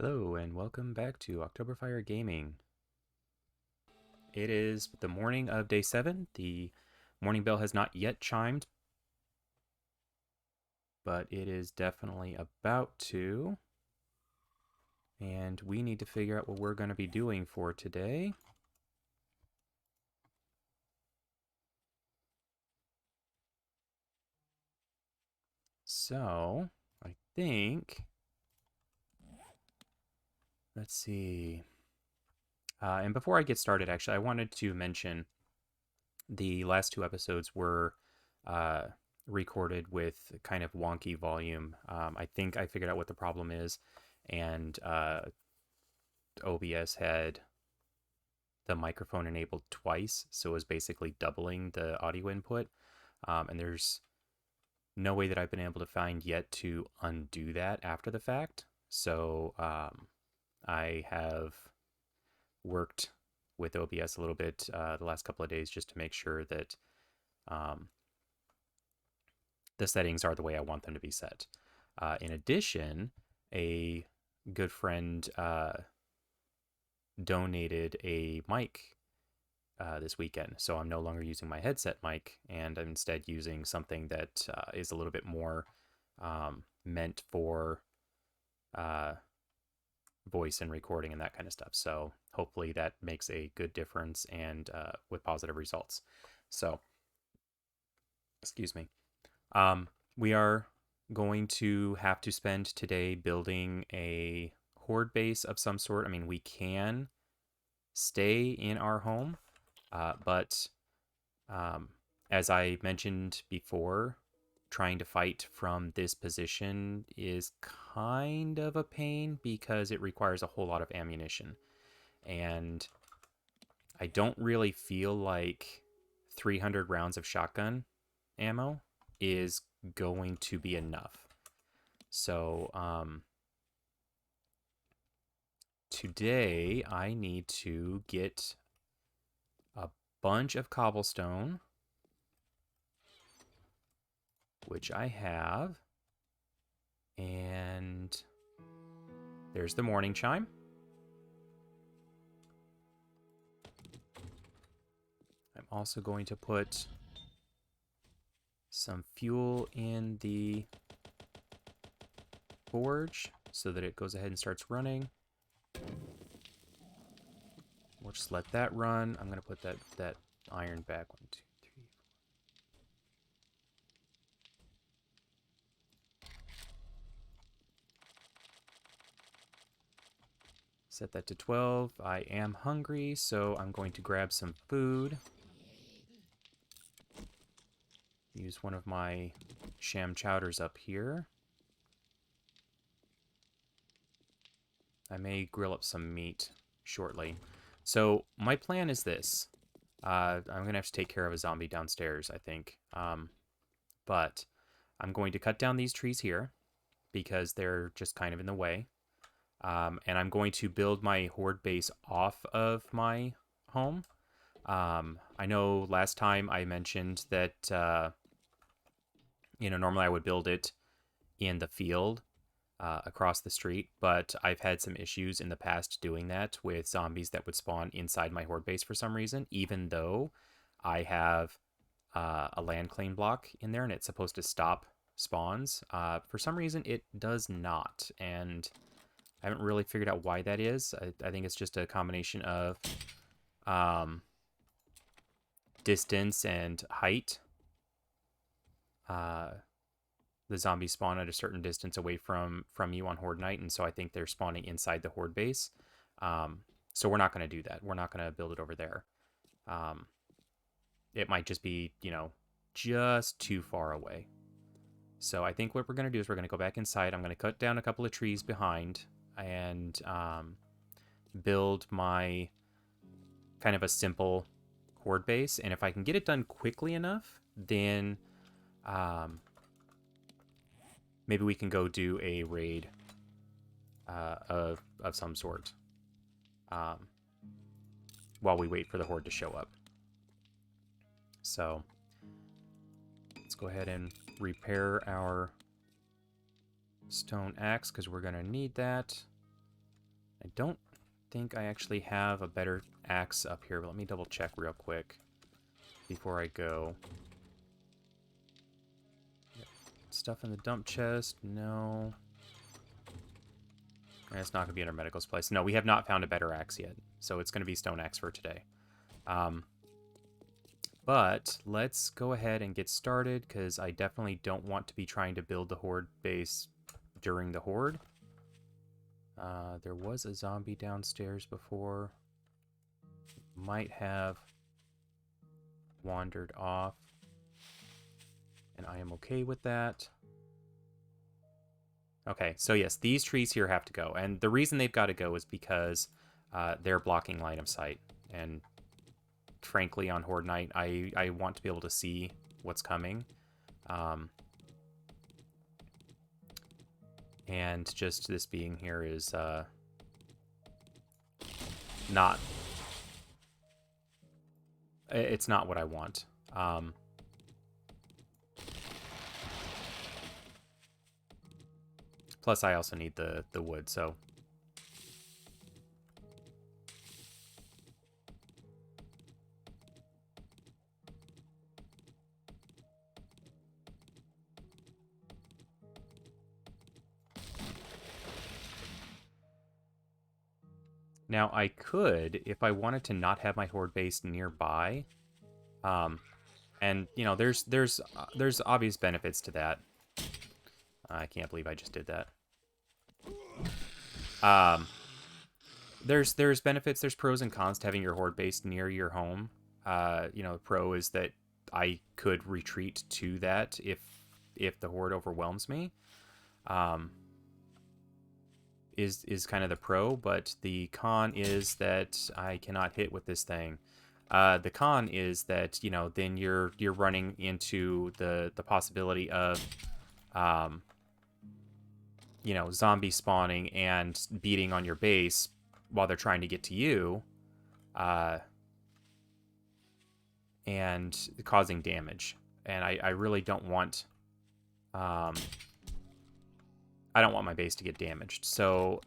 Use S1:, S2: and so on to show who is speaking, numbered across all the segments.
S1: Hello and welcome back to Octoberfire Gaming. It is the morning of day 7. The morning bell has not yet chimed, but it is definitely about to. And we need to figure out what we're going to be doing for today. So, I think... Let's see. And before I get started, actually, I wanted to mention the last two episodes were recorded with kind of wonky volume. I think I figured out what the problem is, and OBS had the microphone enabled twice, so it was basically doubling the audio input. And there's no way that I've been able to find yet to undo that after the fact. So I have worked with OBS a little bit the last couple of days just to make sure that the settings are the way I want them to be set. In addition, a good friend donated a mic this weekend, so I'm no longer using my headset mic, and I'm instead using something that is a little bit more meant for voice and recording and that kind of stuff. So hopefully that makes a good difference and with positive results. So, excuse me. We are going to have to spend today building a horde base of some sort. I mean, we can stay in our home, but as I mentioned before, trying to fight from this position is kind of a pain because it requires a whole lot of ammunition. And I don't really feel like 300 rounds of shotgun ammo is going to be enough. So today I need to get a bunch of cobblestone, which I have, and there's the morning chime. I'm also going to put some fuel in the forge so that it goes ahead and starts running. We'll just let that run. I'm going to put that iron back. 1, 2, 3. Set that to 12. I am hungry, so I'm going to grab some food. Use one of my sham chowders up here. I may grill up some meat shortly. So my plan is this. I'm going to have to take care of a zombie downstairs, I think. But I'm going to cut down these trees here because they're just kind of in the way. And I'm going to build my horde base off of my home. I know last time I mentioned that, normally I would build it in the field across the street, but I've had some issues in the past doing that with zombies that would spawn inside my horde base for some reason, even though I have a land claim block in there and it's supposed to stop spawns. For some reason, it does not, and I haven't really figured out why that is. I think it's just a combination of distance and height. The zombies spawn at a certain distance away from you on Horde Night, and so I think they're spawning inside the Horde base. So we're not going to do that. We're not going to build it over there. It might just be, just too far away. So I think what we're going to do is we're going to go back inside. I'm going to cut down a couple of trees behind and build my kind of a simple horde base. And if I can get it done quickly enough, then maybe we can go do a raid of some sort while we wait for the horde to show up. So let's go ahead and repair our stone axe because we're going to need that. I don't think I actually have a better axe up here, but let me double check real quick before I go. Stuff in the dump chest? No. And it's not going to be in our medical's place. No, we have not found a better axe yet, so it's going to be stone axe for today. But let's go ahead and get started, because I definitely don't want to be trying to build the Horde base during the Horde. There was a zombie downstairs before. Might have wandered off, and I am okay with that. Okay, so yes, these trees here have to go, and the reason they've got to go is because they're blocking line of sight, and frankly, on Horde Night, I want to be able to see what's coming. And just this being here is not... It's not what I want. Plus, I also need the wood, so... Now, I could, if I wanted to not have my Horde base nearby, and, you know, there's obvious benefits to that. I can't believe I just did that. There's benefits, there's pros and cons to having your Horde base near your home. You know, the pro is that I could retreat to that if the Horde overwhelms me. Is kind of the pro, but the con is that I cannot hit with this thing. The con is that, you know, then you're running into the possibility of you know, zombie spawning and beating on your base while they're trying to get to you, and causing damage. And I really don't want I don't want my base to get damaged. So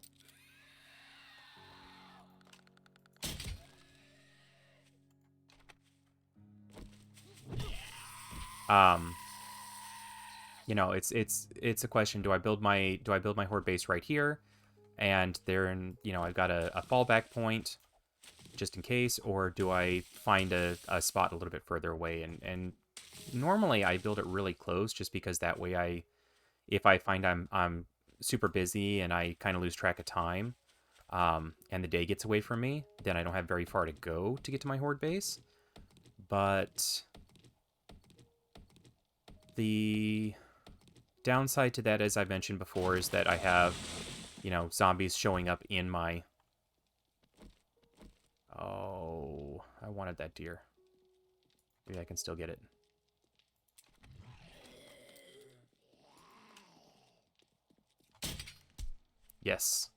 S1: you know, it's a question: do I build my Horde base right here, and they're in, you know, I've got a fallback point just in case, or do I find a spot a little bit further away? And normally I build it really close, just because that way if I find I'm super busy and I kind of lose track of time, and the day gets away from me, then I don't have very far to go to get to my Horde base. But the downside to that, as I mentioned before, is that I have, you know, zombies showing up in my... Oh, I wanted that deer. Maybe I can still get it. Yes.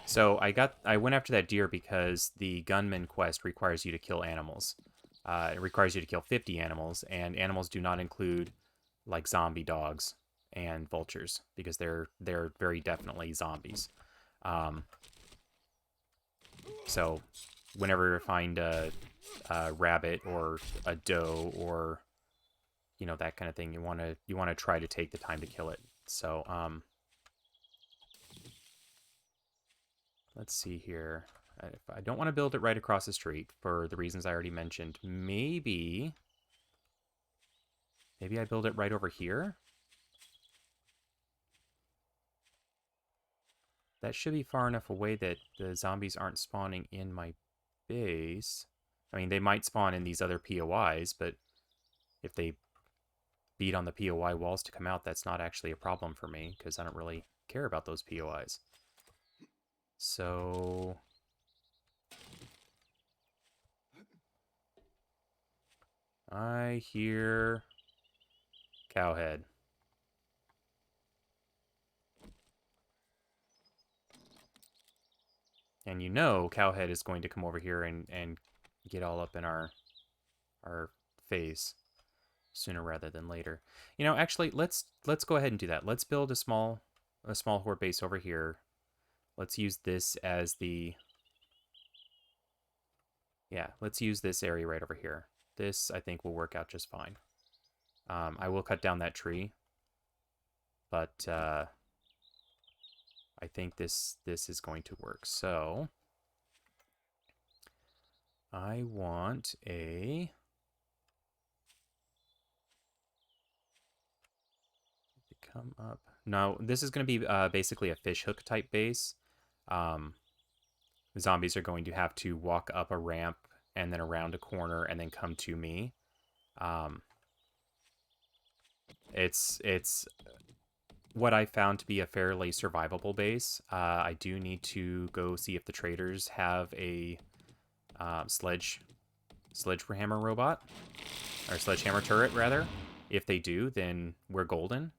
S1: So I went after that deer because the gunman quest requires you to kill animals. It requires you to kill 50 animals, and animals do not include like zombie dogs and vultures, because they're very definitely zombies. So whenever you find a rabbit or a doe or, you know, that kind of thing, you want to try to take the time to kill it. So let's see here. I don't want to build it right across the street for the reasons I already mentioned. Maybe I build it right over here. That should be far enough away that the zombies aren't spawning in my base. I mean, they might spawn in these other POIs, but if they beat on the POI walls to come out, that's not actually a problem for me, because I don't really care about those POIs. So... I hear Cowhead. And you know Cowhead is going to come over here and get all up in our face. sooner rather than later. You know, actually, let's go ahead and do that. Let's build a small horde base over here. Let's use this as the let's use this area right over here. This, I think, will work out just fine. I will cut down that tree, but I think this is going to work. So I want a come up. No, this is going to be basically a fish hook type base. The zombies are going to have to walk up a ramp and then around a corner and then come to me. It's what I found to be a fairly survivable base. I do need to go see if the traders have a sledgehammer robot, or sledgehammer turret rather. If they do, then we're golden.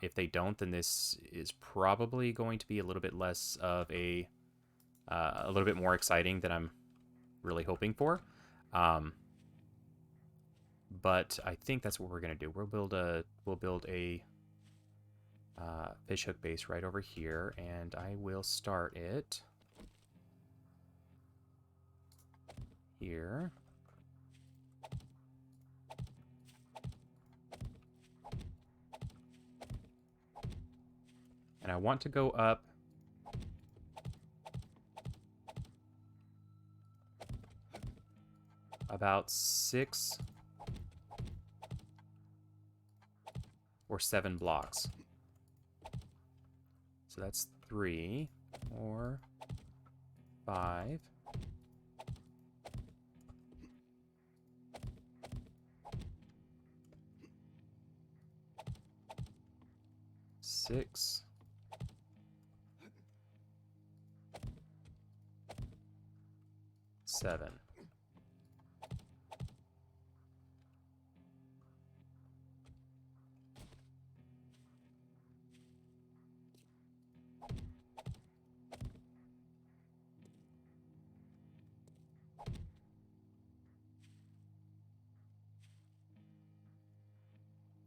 S1: If they don't, then this is probably going to be a little bit less of a little bit more exciting than I'm really hoping for. But I think that's what we're gonna do. We'll build a fishhook base right over here, and I will start it here. And I want to go up about 6 or 7 blocks. So that's 3, 4, 5. 6. 7.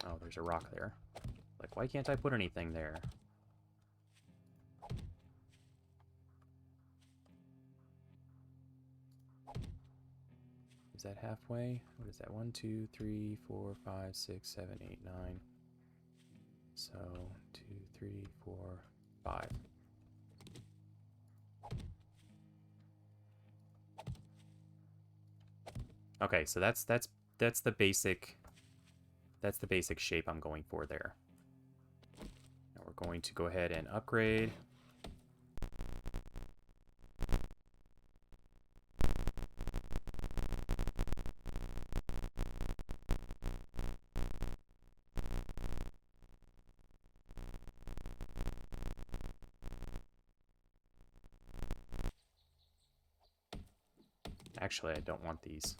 S1: Oh, there's a rock there. Like, why can't I put anything there? Is that halfway? What is that? 1, 2, 3, 4, 5, 6, 7, 8, 9. So 2, 3, 4, 5. Okay, so that's the basic shape I'm going for there. Now we're going to go ahead and upgrade. Actually, I don't want these.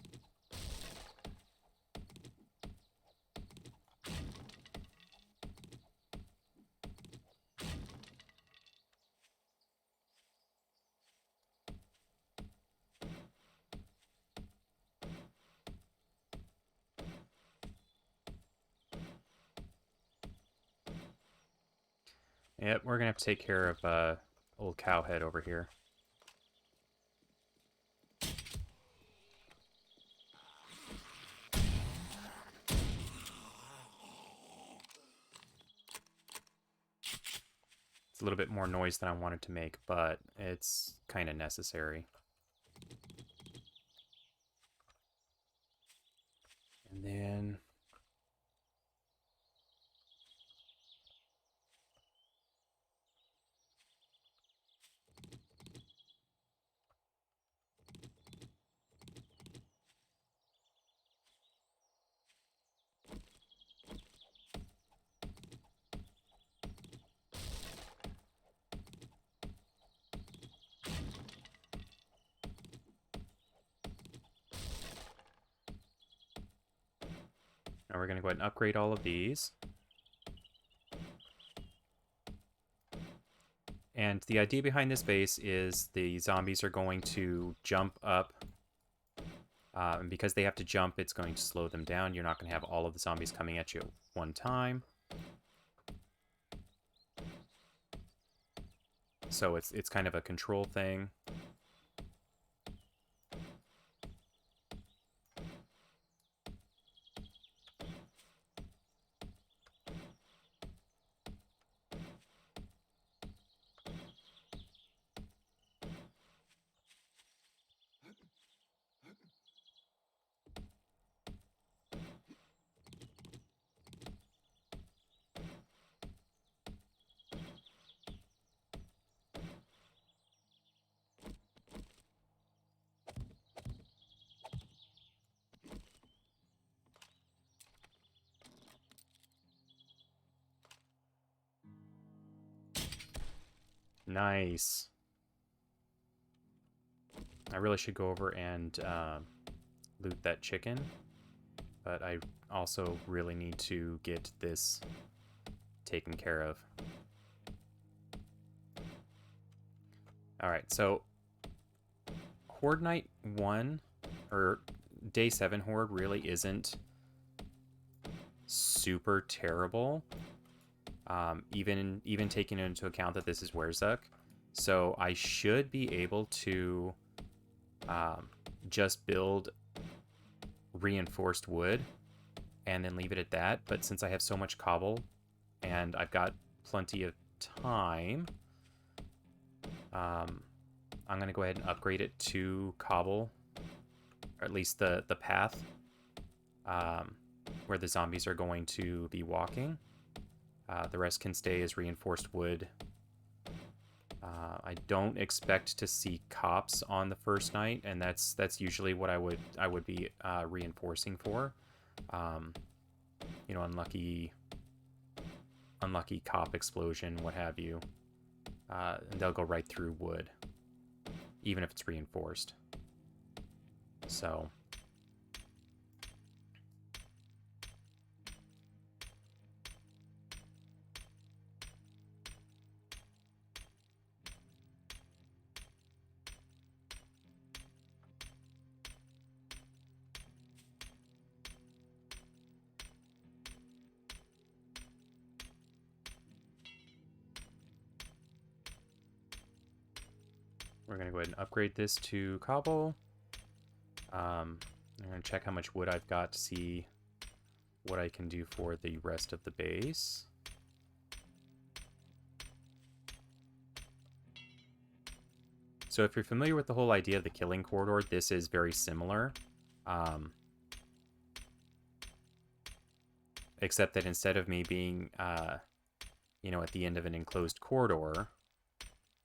S1: Yep, we're gonna have to take care of old cowhead over here. It's a little bit more noise than I wanted to make, but it's kind of necessary. And then now we're going to go ahead and upgrade all of these. And the idea behind this base is the zombies are going to jump up And because they have to jump, it's going to slow them down. You're not going to have all of the zombies coming at you at one time. So it's kind of a control thing. Nice. I really should go over and loot that chicken, but I also really need to get this taken care of. Alright, so Horde Night 1, or Day 7 Horde really isn't super terrible, even taking into account that this is War3zuk. So I should be able to just build reinforced wood and then leave it at that. But since I have so much cobble and I've got plenty of time, I'm going to go ahead and upgrade it to cobble, or at least the path where the zombies are going to be walking. The rest can stay as reinforced wood. I don't expect to see cops on the first night, and that's usually what I would be reinforcing for. You know, unlucky cop explosion, what have you. And they'll go right through wood, even if it's reinforced. So we're going to go ahead and upgrade this to cobble. I'm going to check how much wood I've got to see what I can do for the rest of the base. So if you're familiar with the whole idea of the killing corridor, this is very similar. Except that instead of me being, you know, at the end of an enclosed corridor,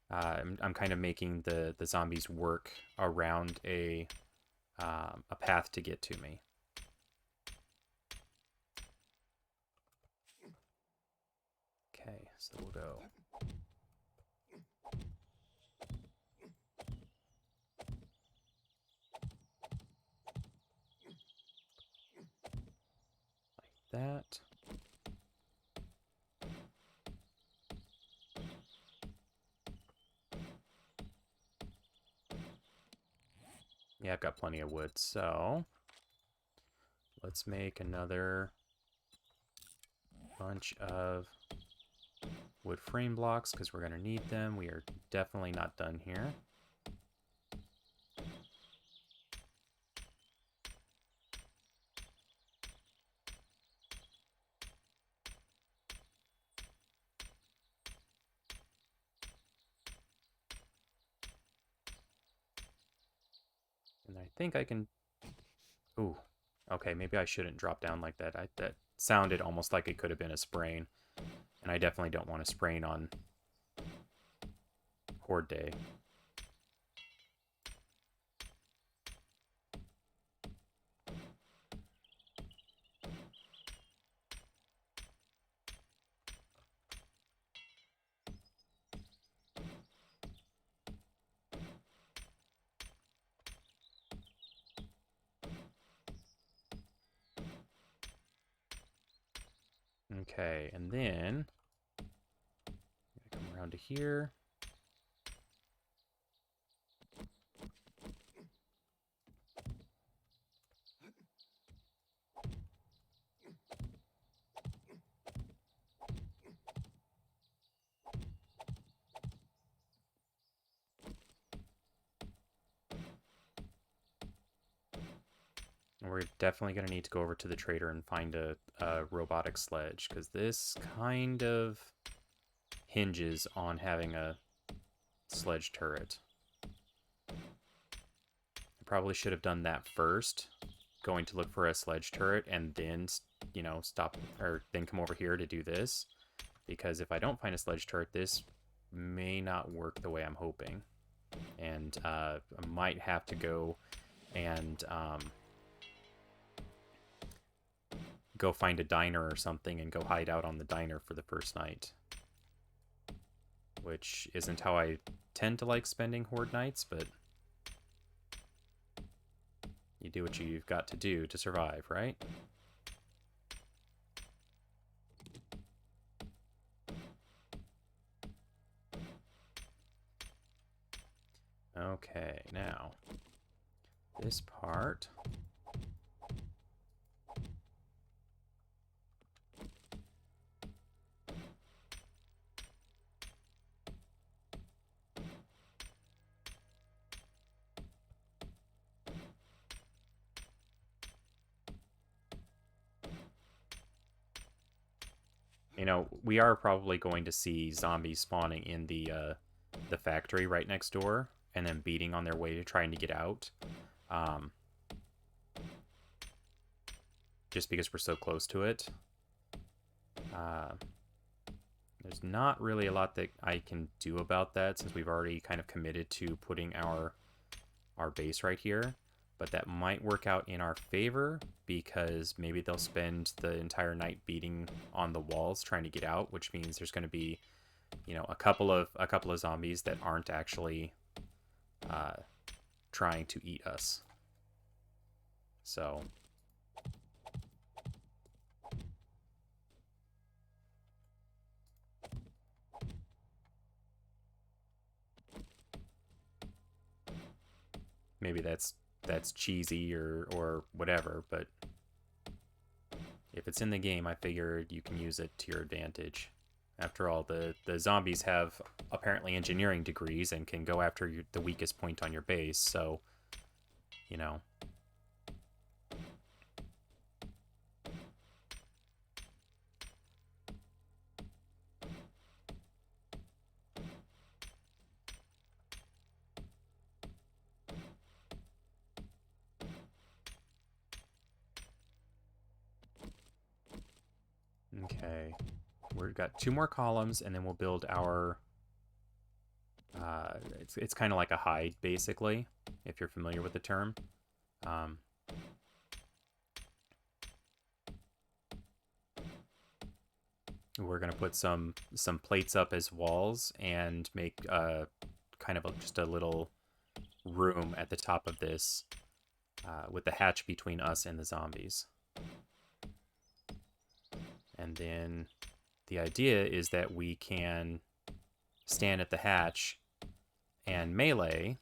S1: I'm kind of making the zombies work around a path to get to me. Okay, so we'll go. Like that. Yeah, I've got plenty of wood, so let's make another bunch of wood frame blocks because we're going to need them. We are definitely not done here. And I think I can... Ooh. Okay, maybe I shouldn't drop down like that. That sounded almost like it could have been a sprain. And I definitely don't want to sprain on Horde Day. Okay, and then come around to here. We're definitely going to need to go over to the trader and find a robotic sledge, because this kind of hinges on having a sledge turret. I probably should have done that first, going to look for a sledge turret, and then, you know, stop, or then come over here to do this. Because if I don't find a sledge turret, this may not work the way I'm hoping. And I might have to go and go find a diner or something and go hide out on the diner for the first night. Which isn't how I tend to like spending Horde nights, but you do what you've got to do to survive, right? Okay, now, this part... You know, we are probably going to see zombies spawning in the factory right next door, and then beating on their way to trying to get out. Just because we're so close to it. There's not really a lot that I can do about that, since we've already kind of committed to putting our base right here. But that might work out in our favor, because maybe they'll spend the entire night beating on the walls trying to get out, which means there's going to be, you know, a couple of zombies that aren't actually trying to eat us. So maybe that's cheesy or whatever, but if it's in the game, I figured you can use it to your advantage. After all, the zombies have apparently engineering degrees and can go after the weakest point on your base, so, you know. Okay, we've got 2 more columns, and then we'll build our... it's kind of like a hide, basically, if you're familiar with the term. We're going to put some plates up as walls and make kind of just a little room at the top of this with the hatch between us and the zombies. And then the idea is that we can stand at the hatch and melee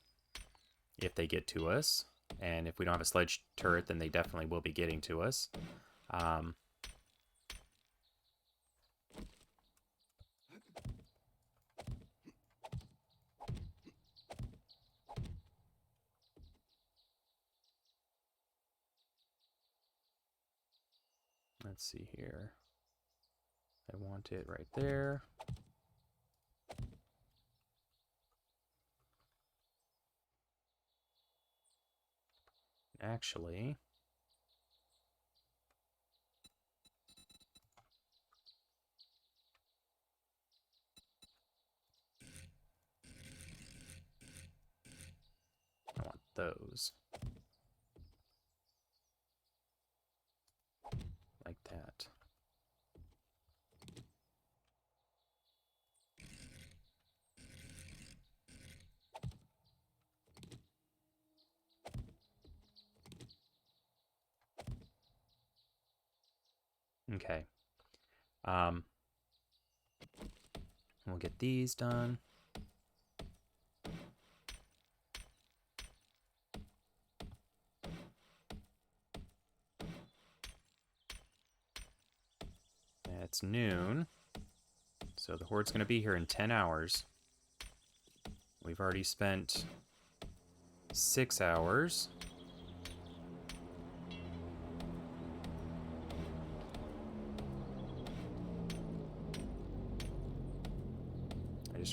S1: if they get to us. And if we don't have a sledge turret, then they definitely will be getting to us. Let's see here. I want it right there. Actually, I want those. Like that. Okay. We'll get these done. It's noon, so the Horde's going to be here in 10 hours. We've already spent 6 hours.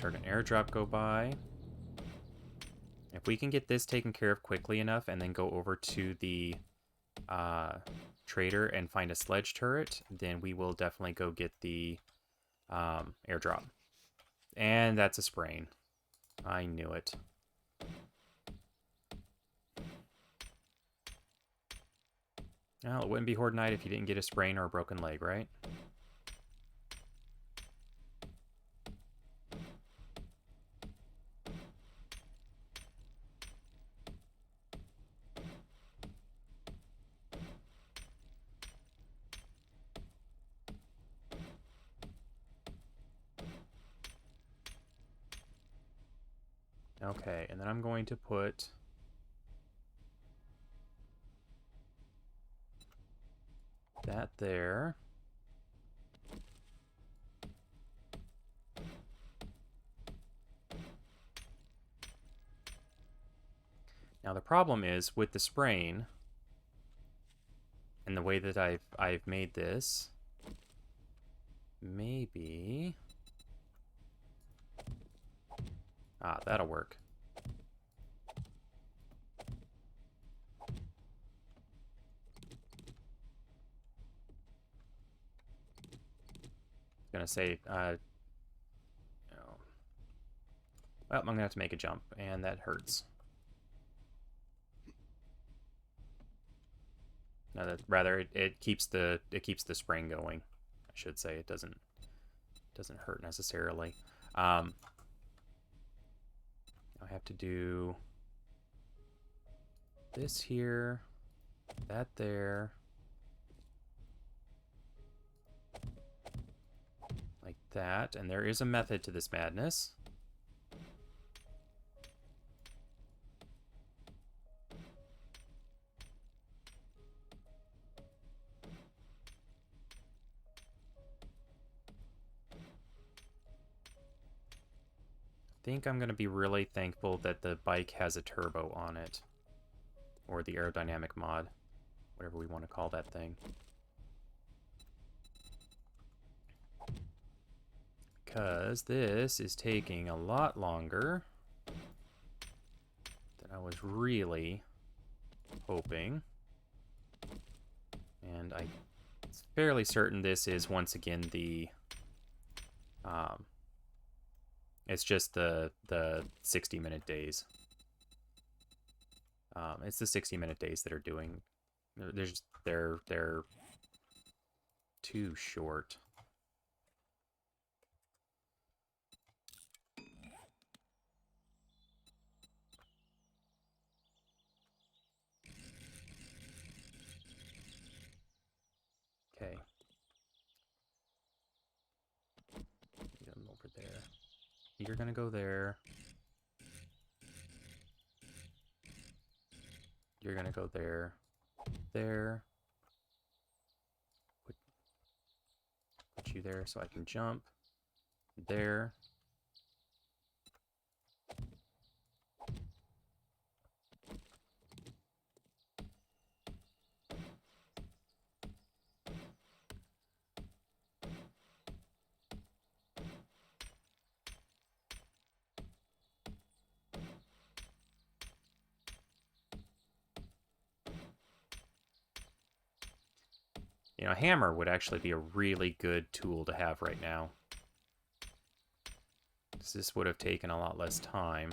S1: just heard an airdrop go by. If we can get this taken care of quickly enough and then go over to the trader and find a sledge turret, then we will definitely go get the airdrop. And that's a sprain. I knew it. Well, it wouldn't be Horde Night if you didn't get a sprain or a broken leg, right? Okay, and then I'm going to put that there. Now the problem is with the sprain and the way that I've made this, maybe that'll work. Gonna say well, I'm gonna have to make a jump, and that hurts. No, that rather it keeps the sprain going. I should say it doesn't hurt necessarily. I have to do this here, that there, like that, and there is a method to this madness. I think I'm going to be really thankful that the bike has a turbo on it. Or the aerodynamic mod. Whatever we want to call that thing. Because this is taking a lot longer than I was really hoping. And I'm fairly certain this is once again the... it's just the 60-minute days. It's the 60-minute days that are doing... They're too short. Okay. Get them over there. You're gonna go there. You're gonna go there. There. Put you there so I can jump. There. You know, a hammer would actually be a really good tool to have right now. This would have taken a lot less time.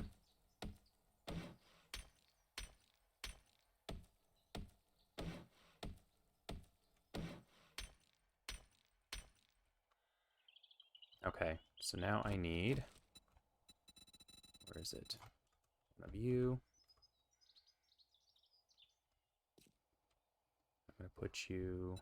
S1: Okay, so now I need... Where is it? One of you. I'm going to put you...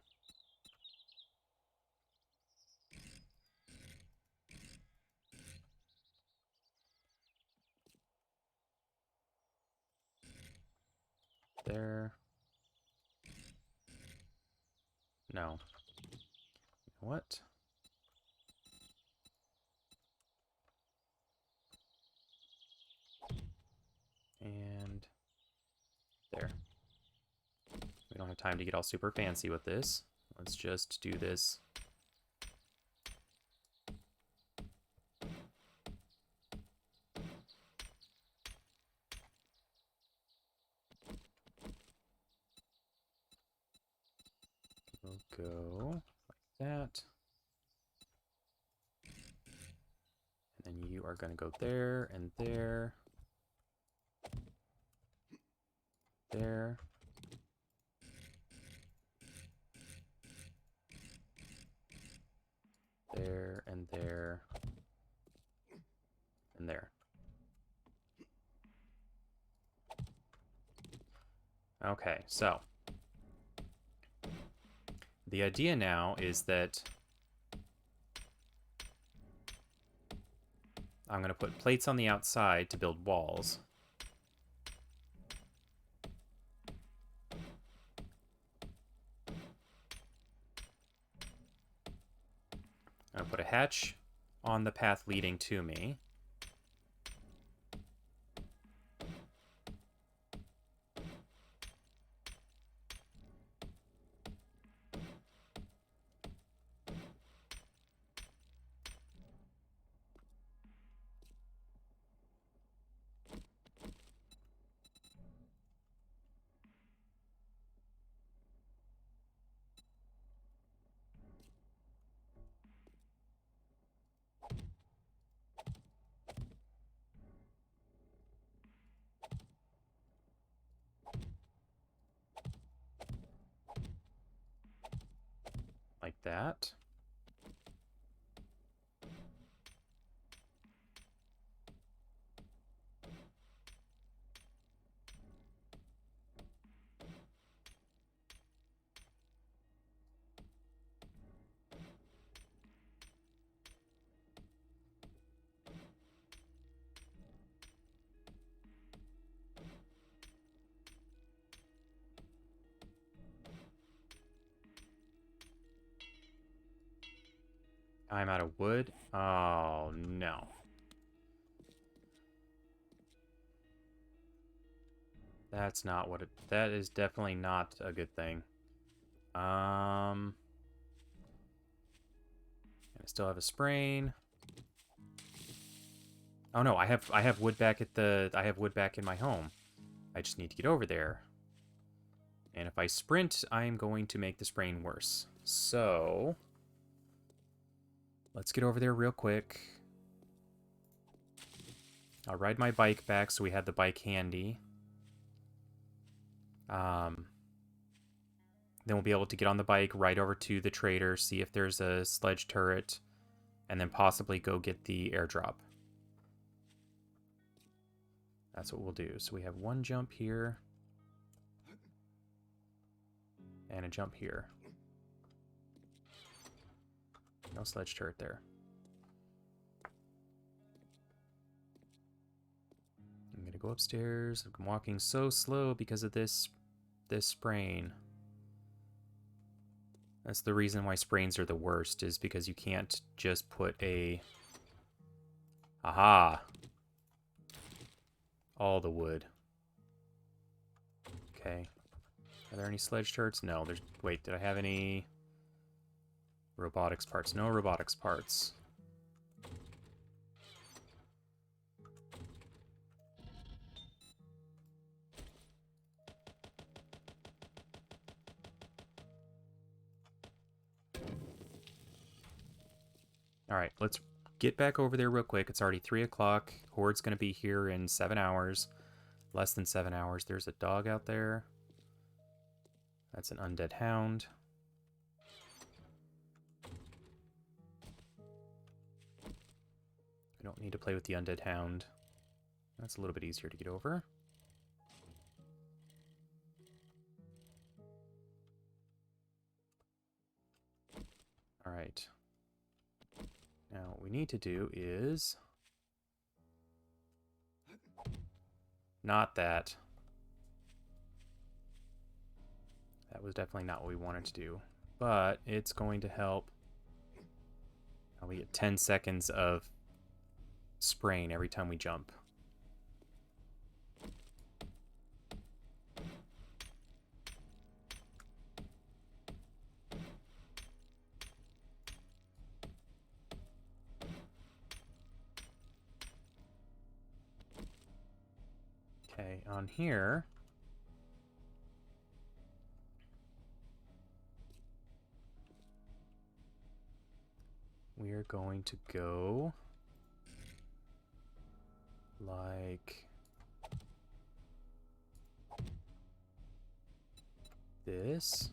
S1: there. No. What? And there. We don't have time to get all super fancy with this. Let's just do this. go like that. And then you are going to go there and there. There. There and there. And there. Okay, so the idea now is that I'm going to put plates on the outside to build walls. I'm going to put a hatch on the path leading to me. Like that. I'm out of wood. Oh, no. That's not what it... That is definitely not a good thing. I still have a sprain. Oh no, I have wood back at the... I have wood back in my home. I just need to get over there. And if I sprint, I'm going to make the sprain worse. So... let's get over there real quick. I'll ride my bike back so we have the bike handy. Then we'll be able to get on the bike, ride over to the trader, see if there's a sledge turret, and then possibly go get the airdrop. That's what we'll do. So we have one jump here. And a jump here. No sledge turret there. I'm gonna go upstairs. I'm walking so slow because of this sprain. That's the reason why sprains are the worst, is because you can't just put a... Aha! All the wood. Okay. Are there any sledge turrets? No, there's... Wait, did I have any... robotics parts? No robotics parts. Alright, let's get back over there real quick. It's already 3 o'clock. Horde's going to be here in 7 hours. Less than 7 hours. There's a dog out there. That's an undead hound. We don't need to play with the undead hound. That's a little bit easier to get over. Alright. Now, what we need to do is... not that. That was definitely not what we wanted to do. But it's going to help. Now we get 10 seconds of sprain every time we jump. Okay, on here... we are going to go like this.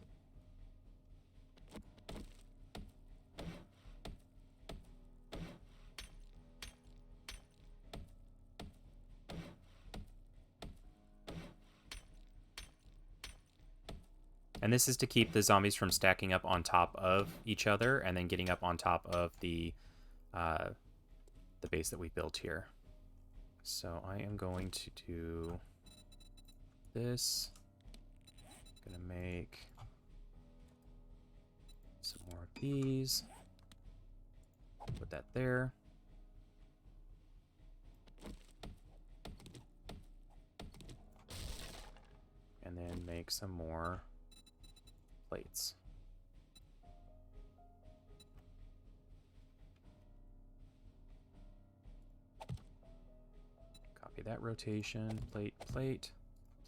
S1: And this is to keep the zombies from stacking up on top of each other and then getting up on top of the base that we built here. So I am going to do this. I'm gonna make some more of these. Put that there. And then make some more plates. Copy that rotation. Plate, plate,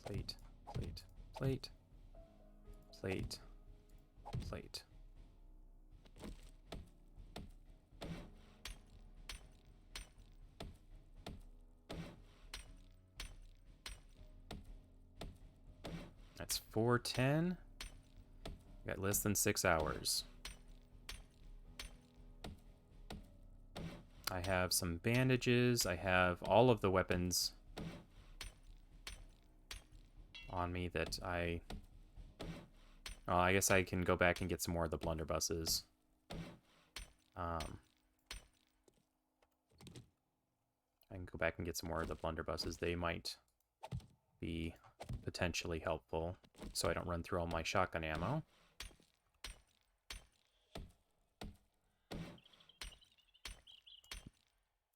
S1: plate, plate, plate, plate, plate. That's 410. Got less than 6 hours. I have some bandages. I have all of the weapons on me that I... Well, I guess I can go back and get some more of the blunderbusses. I can go back and get some more of the blunderbusses. They might be potentially helpful, so I don't run through all my shotgun ammo.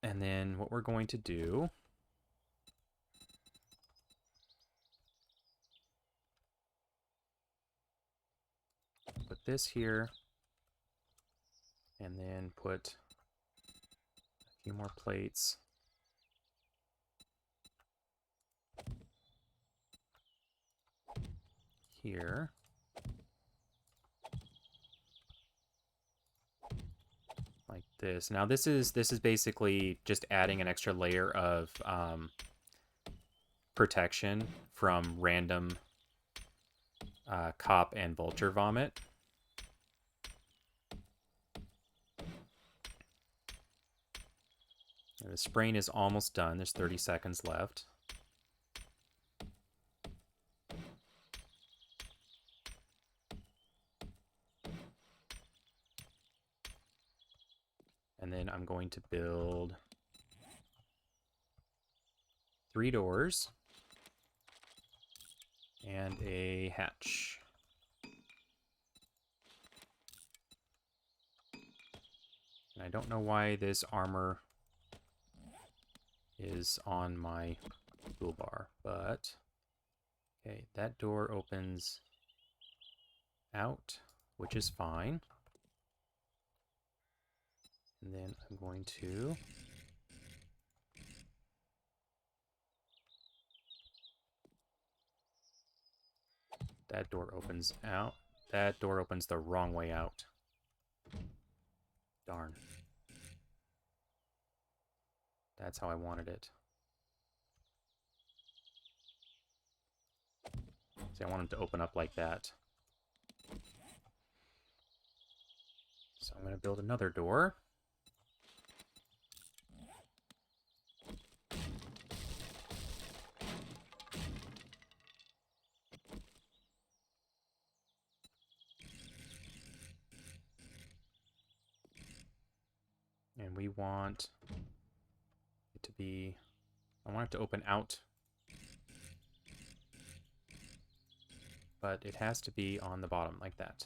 S1: And then what we're going to do put this here and then put a few more plates here. Like this. Now this is basically just adding an extra layer of protection from random cop and vulture vomit. And the spraying is almost done. There's 30 seconds left. And then I'm going to build 3 doors and a hatch. And I don't know why this armor is on my toolbar, but okay, that door opens out, which is fine. And then I'm going to that door opens out. That door opens the wrong way out. Darn. That's how I wanted it. See, I want it to open up like that. So I'm going to build another door. And we want it to be, I want it to open out, but it has to be on the bottom like that.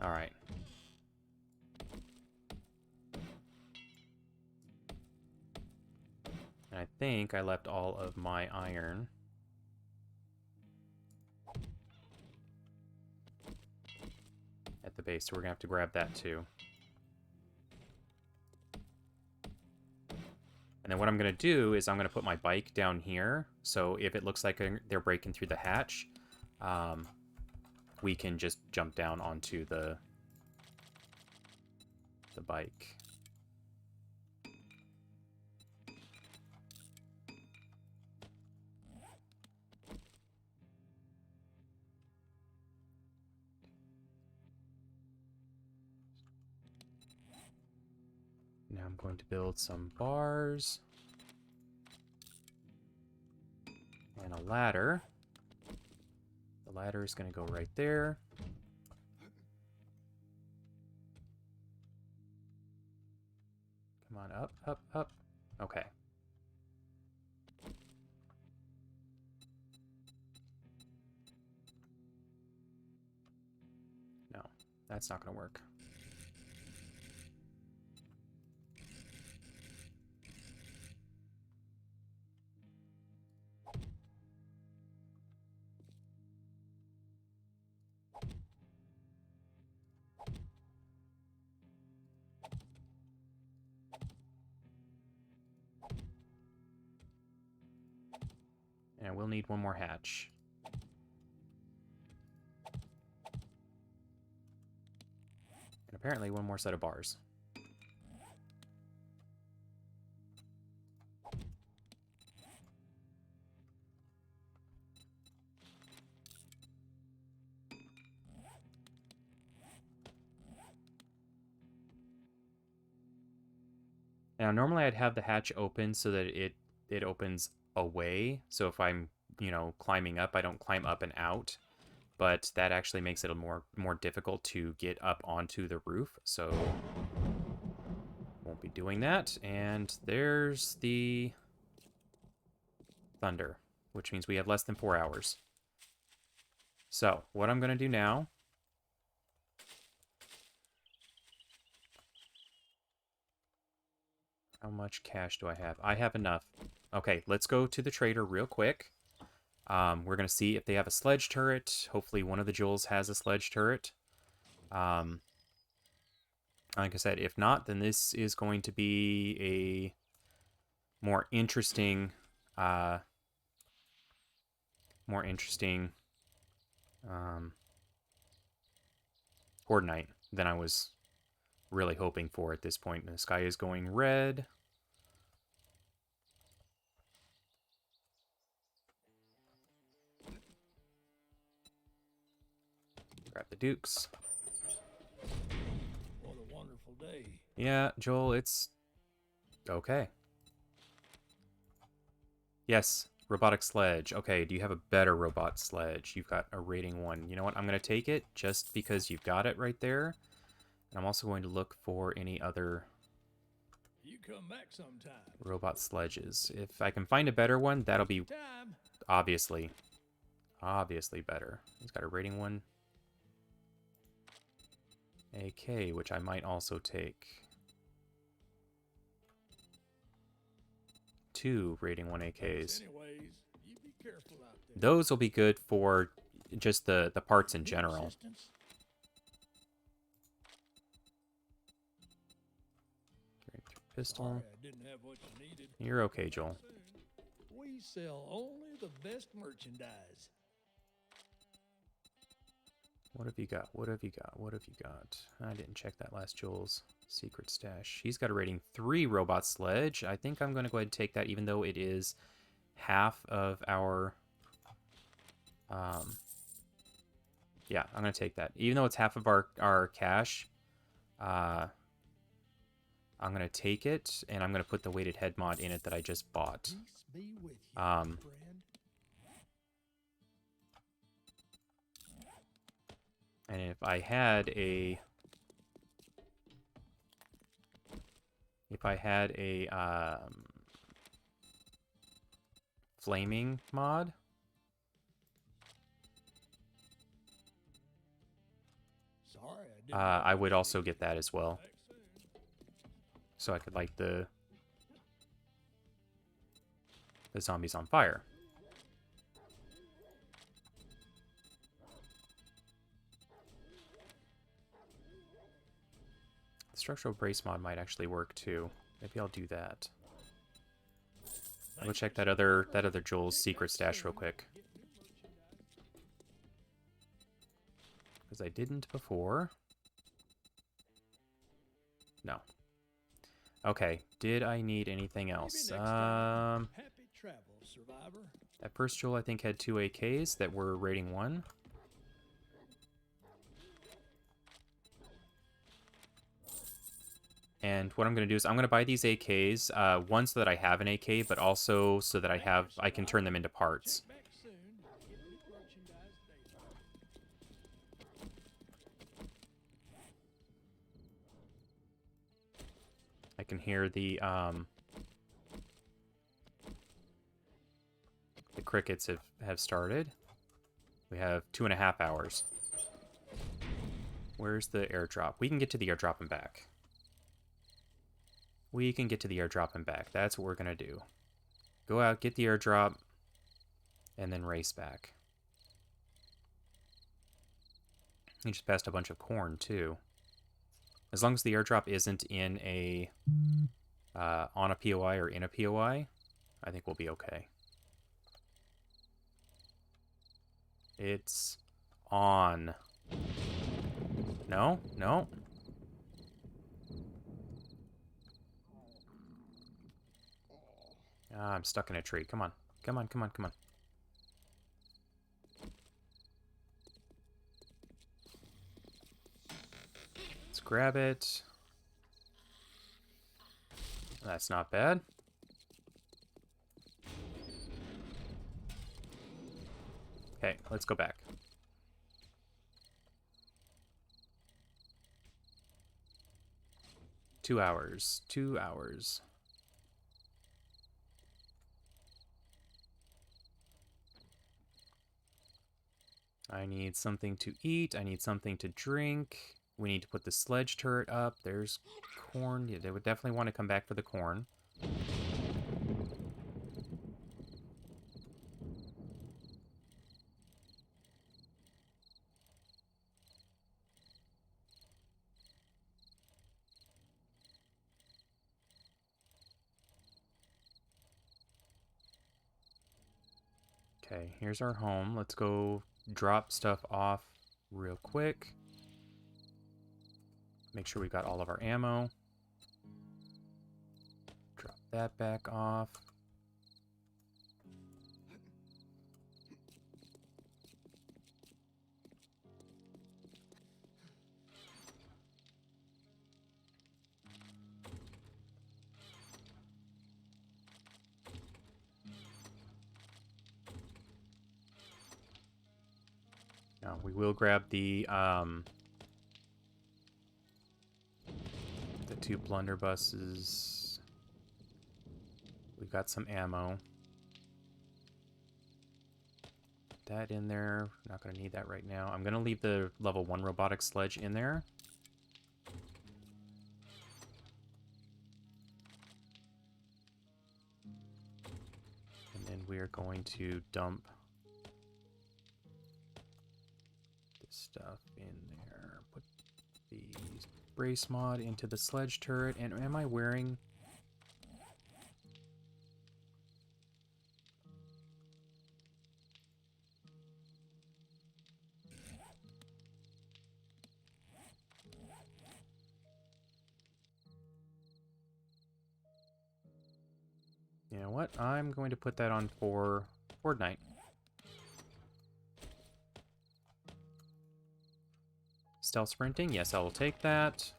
S1: All right. And I think I left all of my iron at the base, so we're gonna have to grab that too. And then what I'm going to do is I'm going to put my bike down here, so if it looks like they're breaking through the hatch, we can just jump down onto the the bike. Now I'm going to build some bars. And a ladder. The ladder is going to go right there. Come on, up, up, up. Okay. No, that's not going to work. And we'll need one more hatch. And apparently one more set of bars. Now, normally I'd have the hatch open so that it opens away. So if I'm, you know, climbing up, I don't climb up and out. But that actually makes it a more difficult to get up onto the roof. So won't be doing that. And there's the thunder, which means we have less than 4 hours. So what I'm going to do now... How much cash do I have? I have enough. Okay, let's go to the trader real quick. We're going to see if they have a sledge turret. Hopefully one of the jewels has a sledge turret. Like I said, if not, then this is going to be a more interesting Horde night than I was really hoping for at this point. The sky is going red. Grab the dukes.
S2: What a wonderful day.
S1: Yeah, Joel, it's okay. Yes, robotic sledge. Okay, do you have a better robot sledge? You've got a rating 1. You know what? I'm going to take it just because you've got it right there. And I'm also going to look for any other
S2: You come back sometime.
S1: robot sledges. If I can find a better one, that'll be obviously better. He's got a rating 1 AK, which I might also take. 2 rating 1 AKs.
S2: Anyways, you be careful out there.
S1: Those will be good for just the parts in general. Pistol.
S2: Sorry, I didn't have what you needed.
S1: You're okay, Joel.
S2: We sell only the best merchandise.
S1: What have you got? What have you got? What have you got? I didn't check that last Joel's secret stash. He's got a rating 3 robot sledge. I think I'm going to go ahead and take that, even though it is half of our... yeah, I'm going to take that. Even though it's half of our cash, I'm going to take it, and I'm going to put the weighted head mod in it that I just bought.
S2: Peace be with you, friend.
S1: And if I had a... flaming mod...
S2: Sorry,
S1: I would also get that as well. So I could light the zombies on fire. The structural brace mod might actually work too. Maybe I'll do that. I'll go check that other Joel's secret stash real quick. Because I didn't before. No. Okay, did I need anything
S2: Maybe
S1: else?
S2: next time. Happy travels, survivor.
S1: That first jewel, I think, had 2 AKs that were rating 1. And what I'm going to do is I'm going to buy these AKs, one so that I have an AK, but also so that I can turn them into parts.
S2: Check back soon. Get new merchandise daily.
S1: I can hear the crickets have started. We have 2.5 hours. Where's the airdrop? We can get to the airdrop and back. We can get to the airdrop and back. That's what we're going to do. Go out, get the airdrop, and then race back. You just passed a bunch of corn, too. As long as the airdrop isn't in a... on a POI or in a POI, I think we'll be okay. It's on. No? No? Ah, I'm stuck in a tree. Come on. Come on, come on, come on. Let's grab it. That's not bad. Okay, let's go back. Two hours. 2 hours. I need something to eat. I need something to drink. We need to put the sledge turret up. There's corn. Yeah, they would definitely want to come back for the corn. Okay, here's our home. Let's go drop stuff off real quick. Make sure we got all of our ammo. Drop that back off. Now we will grab the 2 blunderbusses. We've got some ammo. Put that in there. Not going to need that right now. I'm going to leave the level 1 robotic sledge in there. And then we are going to dump this stuff in there. Put the brace mod into the sledge turret. And am I wearing... You know what? I'm going to put that on for Horde Night. Stealth sprinting, yes, I will take that.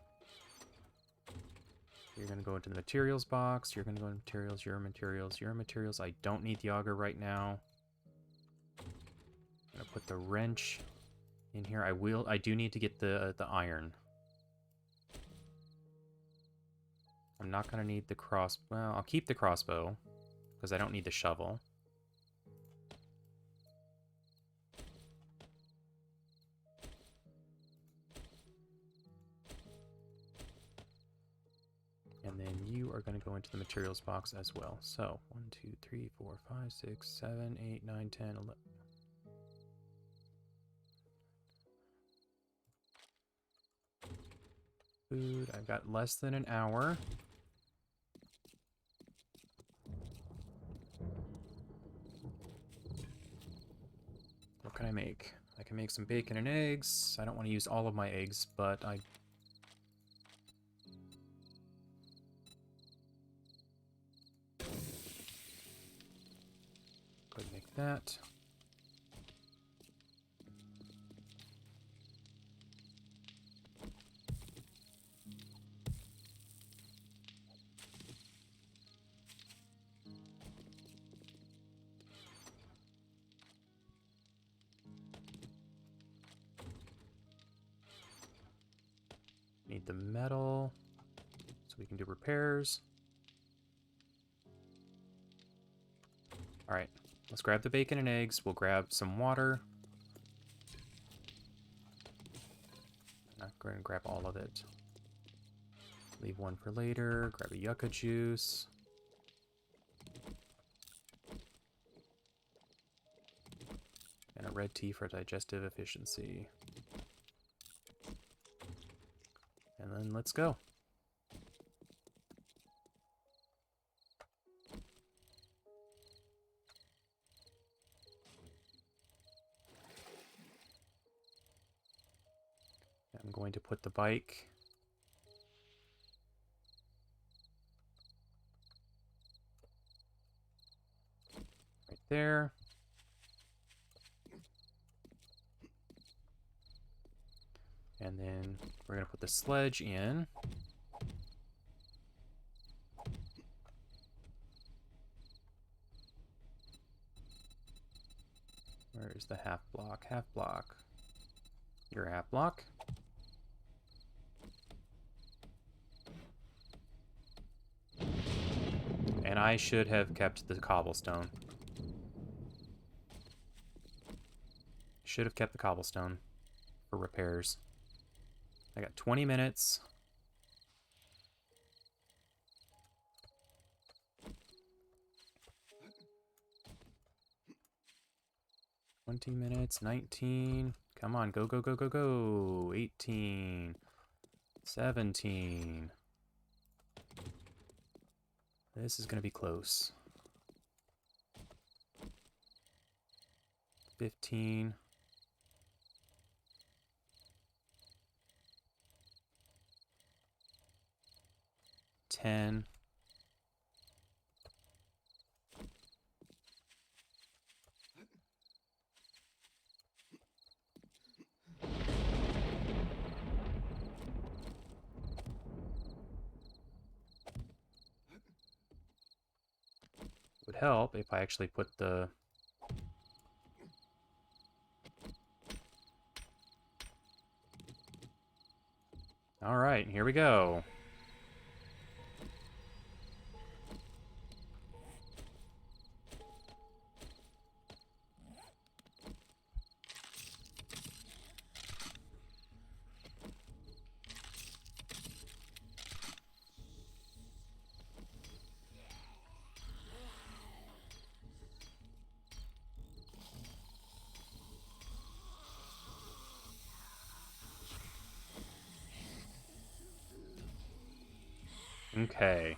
S1: You're going to go into the materials box. You're going to go into materials, your materials, your materials. I don't need the auger right now. I'm going to put the wrench in here. I do need to get the iron. I'm not going to need the well, I'll keep the crossbow, because I don't need the shovel. And then you are going to go into the materials box as well. So, 1, 2, 3, 4, 5, 6, 7, 8, 9, 10, 11. Food, I've got less than an hour. What can I make? I can make some bacon and eggs. I don't want to use all of my eggs, but that. Need the metal so we can do repairs. All right, let's grab the bacon and eggs. We'll grab some water. I'm going to grab all of it. Leave one for later. Grab a yucca juice. And a red tea for digestive efficiency. And then let's go. I'm going to put the bike right there. And then we're going to put the sledge in. Where's the half block? Half block. You're a half block. And I should have kept the cobblestone. Should have kept the cobblestone for repairs. I got 20 minutes. $20, 19. Come on, go, go, go, go, go. 18, 17. This is going to be close. 15. 10. Would help if I actually put the... All right, here we go. Okay.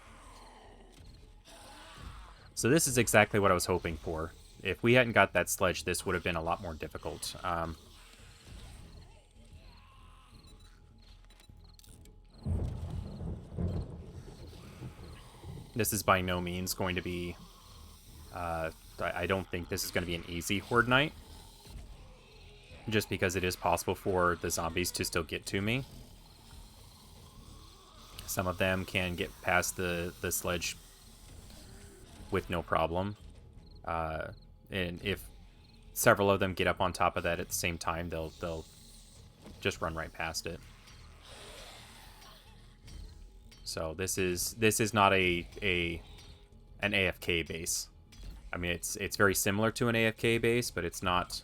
S1: So this is exactly what I was hoping for. If we hadn't got that sledge, this would have been a lot more difficult. This is by no means going to be... I don't think this is going to be an easy Horde night. Just because it is possible for the zombies to still get to me. Some of them can get past the sledge with no problem. And if several of them get up on top of that at the same time, they'll just run right past it. So this is not an AFK base. I mean, it's very similar to an AFK base, but it's not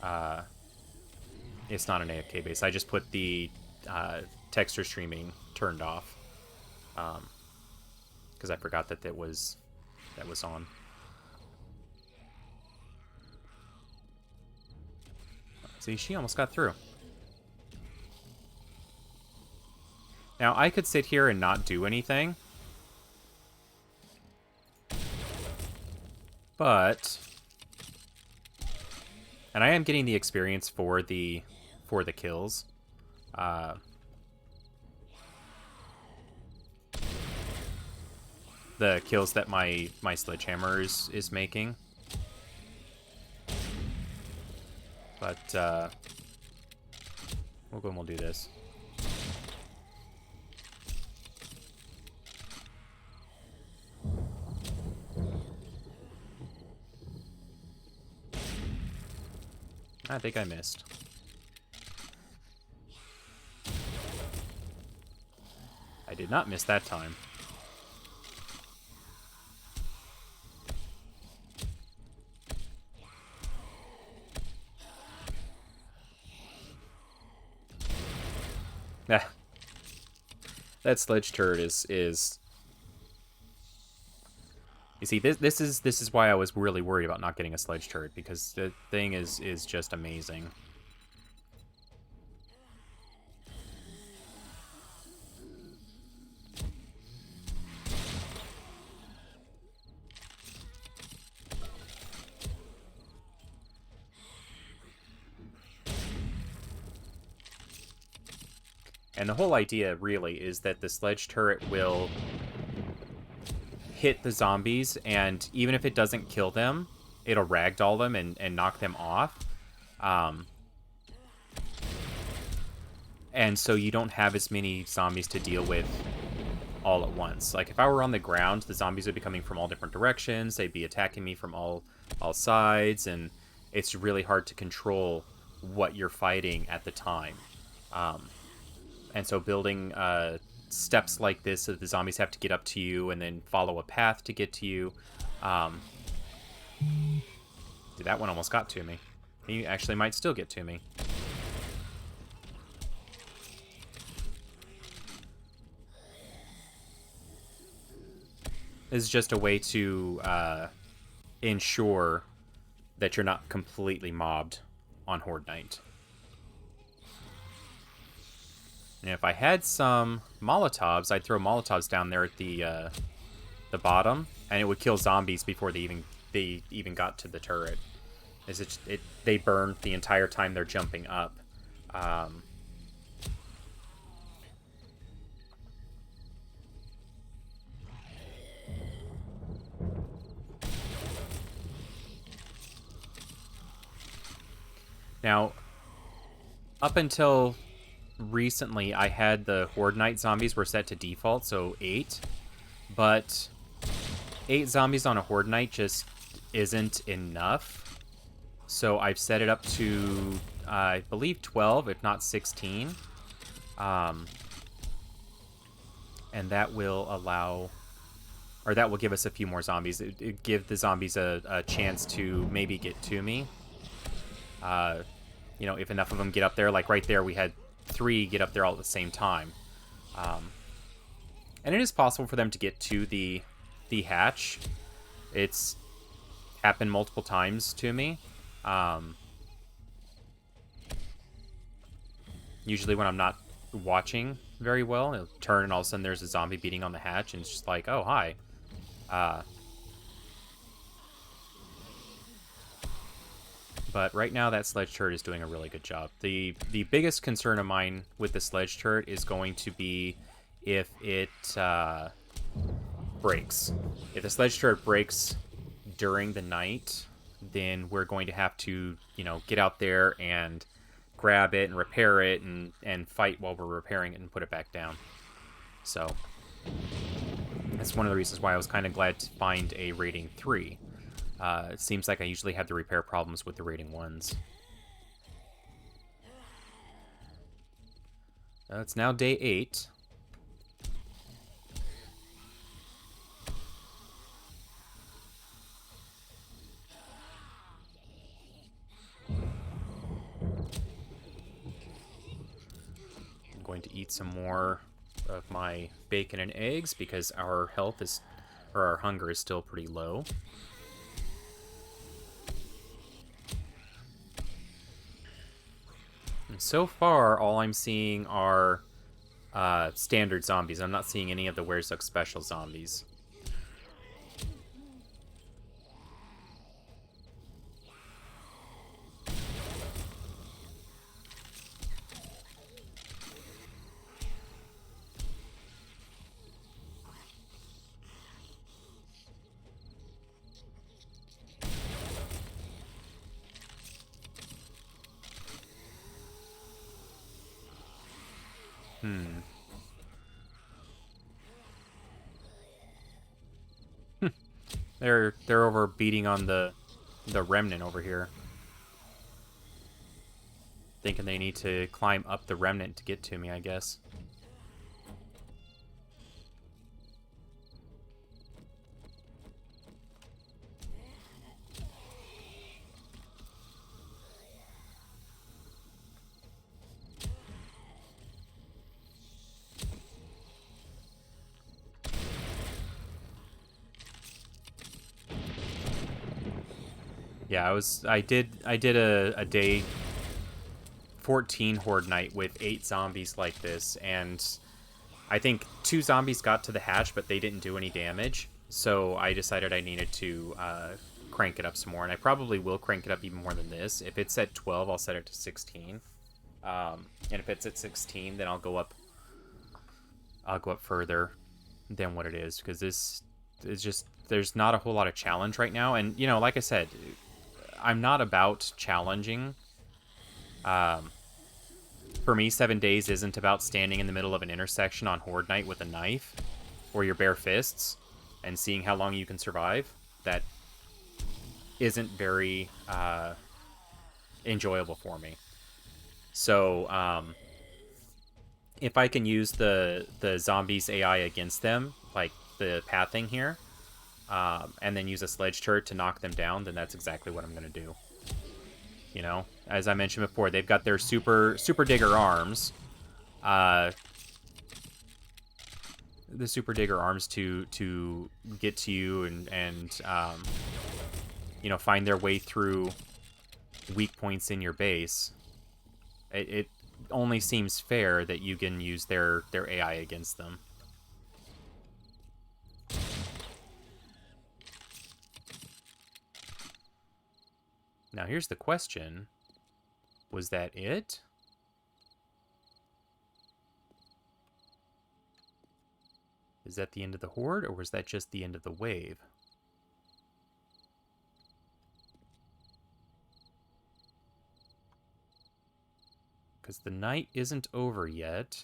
S1: an AFK base. I just put the texture streaming turned off because I forgot that was on. See, she almost got through. Now, I could sit here and not do anything. But... And I am getting the experience for the kills. The kills that my sledgehammer is making. But we'll go and we'll do this. I think I missed. I did not miss that time. Ah, that sledge turret is. You see, this is why I was really worried about not getting a sledge turret, because the thing is just amazing. And the whole idea, really, is that the sledge turret will hit the zombies, and even if it doesn't kill them, it'll ragdoll them and knock them off. And so you don't have as many zombies to deal with all at once. Like, if I were on the ground, the zombies would be coming from all different directions. They'd be attacking me from all sides, and it's really hard to control what you're fighting at the time. And so building steps like this so that the zombies have to get up to you and then follow a path to get to you. Dude, that one almost got to me. He actually might still get to me. This is just a way to ensure that you're not completely mobbed on Horde Night. And if I had some Molotovs, I'd throw Molotovs down there at the bottom, and it would kill zombies before they even got to the turret. They burn the entire time they're jumping up. Now, up until recently, I had the Horde Night zombies were set to default, so 8. But 8 zombies on a Horde Night just isn't enough. So I've set it up to, I believe, 12, if not 16. And that will allow... Or that will give us a few more zombies. It give the zombies a chance to maybe get to me. You know, if enough of them get up there. Like right there, we had 3 get up there all at the same time. And it is possible for them to get to the hatch. It's happened multiple times to me. Usually when I'm not watching very well, it'll turn and all of a sudden there's a zombie beating on the hatch, and it's just like, oh, hi. But right now, that sledge turret is doing a really good job. The biggest concern of mine with the sledge turret is going to be if it breaks. If the sledge turret breaks during the night, then we're going to have to, you know, get out there and grab it and repair it and fight while we're repairing it and put it back down. So that's one of the reasons why I was kind of glad to find a rating 3. It seems like I usually have the repair problems with the rating 1s. It's now day 8. I'm going to eat some more of my bacon and eggs because our health is, or our hunger is still pretty low. And so far, all I'm seeing are standard zombies. I'm not seeing any of the War3zuk special zombies. Hmm. They're over beating on the remnant over here, thinking they need to climb up the remnant to get to me, I guess. Yeah, I did a day 14 Horde night with 8 zombies like this, and I think 2 zombies got to the hatch, but they didn't do any damage. So I decided I needed to crank it up some more, and I probably will crank it up even more than this. If it's at 12, I'll set it to 16, and if it's at 16, then I'll go up. I'll go up further than what it is, because this is just, there's not a whole lot of challenge right now, and you know, like I said, I'm not about challenging. Um, for me, 7 days isn't about standing in the middle of an intersection on Horde Night with a knife or your bare fists and seeing how long you can survive. That isn't very enjoyable for me. So, if I can use the zombies AI against them, like the pathing here, and then use a sledge turret to knock them down, then that's exactly what I'm going to do. You know, as I mentioned before, they've got their super digger arms, uh, the super digger arms to get to you and you know, find their way through weak points in your base. It only seems fair that you can use their AI against them. Now here's the question: was that it? Is that the end of the horde, or was that just the end of the wave? Because the night isn't over yet.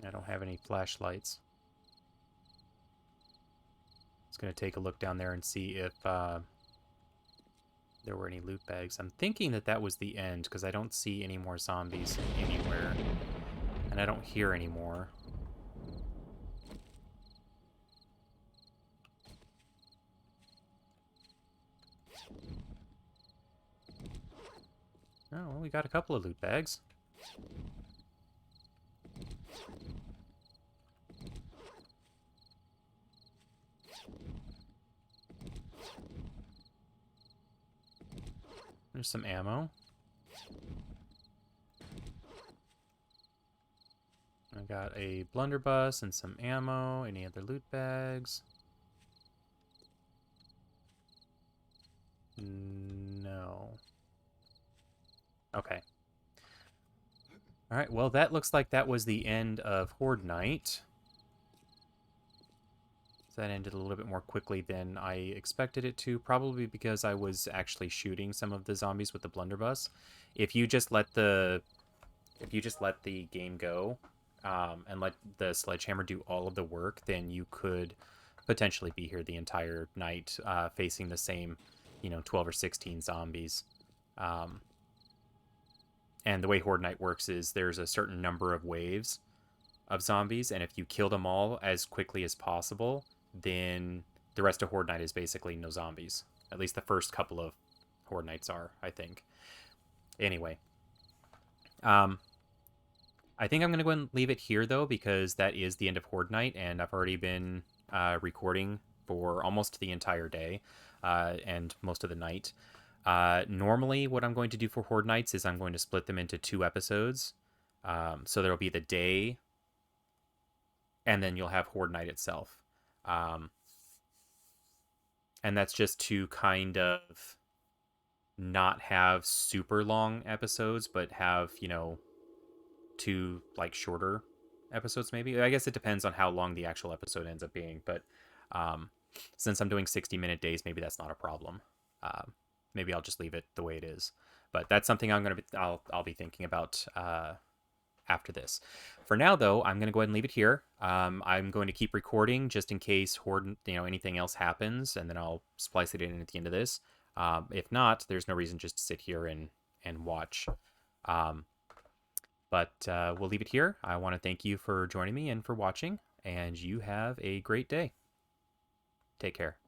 S1: I don't have any flashlights. Just going to take a look down there and see if there were any loot bags. I'm thinking that that was the end, because I don't see any more zombies anywhere. And I don't hear any more. Oh, well, we got a couple of loot bags. There's some ammo. I got a blunderbuss and some ammo. Any other loot bags? No. Okay. Alright, well, that looks like that was the end of Horde Night. So that ended a little bit more quickly than I expected it to, probably because I was actually shooting some of the zombies with the blunderbuss. If you just let the game go, and let the sledgehammer do all of the work, then you could potentially be here the entire night, facing the same, you know, 12 or 16 zombies. And the way Horde Night works is there's a certain number of waves of zombies, and if you kill them all as quickly as possible, then the rest of Horde Night is basically no zombies. At least the first couple of Horde Nights are, I think. Anyway, I think I'm going to go and leave it here, though, because that is the end of Horde Night, and I've already been recording for almost the entire day and most of the night. Normally, what I'm going to do for Horde Nights is I'm going to split them into 2 episodes. So there'll be the day, and then you'll have Horde Night itself. And that's just to kind of not have super long episodes, but have, you know, 2 like shorter episodes, maybe. I guess it depends on how long the actual episode ends up being. But um, since I'm doing 60-minute days, maybe that's not a problem. Maybe I'll just leave it the way it is. But that's something I'll be thinking about after this. For now, though, I'm going to go ahead and leave it here. I'm going to keep recording just in case Horde, anything else happens, and then I'll splice it in at the end of this. If not, there's no reason just to sit here and watch. Um, but we'll leave it here. I want to thank you for joining me and for watching, and you have a great day. Take care.